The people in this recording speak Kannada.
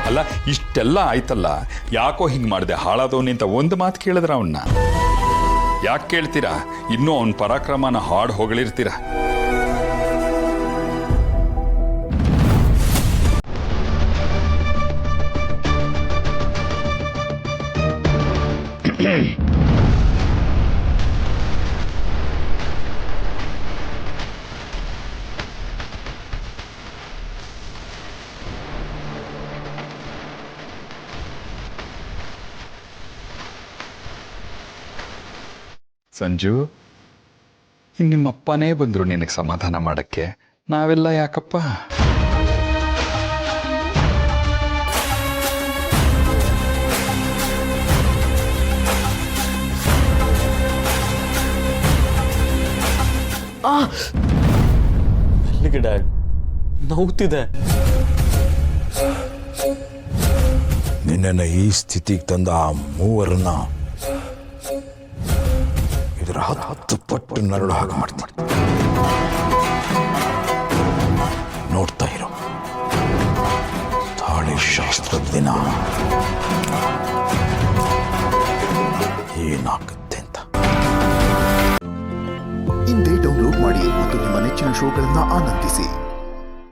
ಅಲ್ಲ ಇಷ್ಟೆಲ್ಲ ಆಯ್ತಲ್ಲ, ಯಾಕೋ ಹಿಂಗೆ ಮಾಡಿದೆ ಹಾಳಾದವನಿಂತ ಒಂದು ಮಾತು ಕೇಳಿದ್ರ ಅವನ್ನ? ಯಾಕೆ ಕೇಳ್ತೀರಾ? ಇನ್ನೂ ಅವನ ಪರಾಕ್ರಮನ ಹಾಡು ಹೊಗಳಿರ್ತೀರ. ಸಂಜು, ನಿಮ್ಮಪ್ಪನೇ ಬಂದ್ರು ನಿನಗೆ ಸಮಾಧಾನ ಮಾಡಕ್ಕೆ, ನಾವೆಲ್ಲ ಯಾಕಪ್ಪ? ಎಲ್ಲಿಗೆ ಡ್ಯಾಡ್? ನೋವ್ತಿದೆ. ನಿನ್ನನ್ನು ಈ ಸ್ಥಿತಿಗೆ ತಂದ ಆ ಮೂವರನ್ನ ಇದರ 10 ಪಟ್ಟು ನರಳು ಹಾಗೆ ಮಾಡ್ತೀನಿ. ನೋಡ್ತಾ ಇರೋ ತಾಳಿ ಶಾಸ್ತ್ರದ ದಿನ ಏನಾಗುತ್ತೆ ಅಂತ. ಇಂದೇ ಡೌನ್ಲೋಡ್ ಮಾಡಿ ಮತ್ತು ನಿಮ್ಮ ನೆಚ್ಚಿನ ಶೋಗಳನ್ನು ಆನಂದಿಸಿ.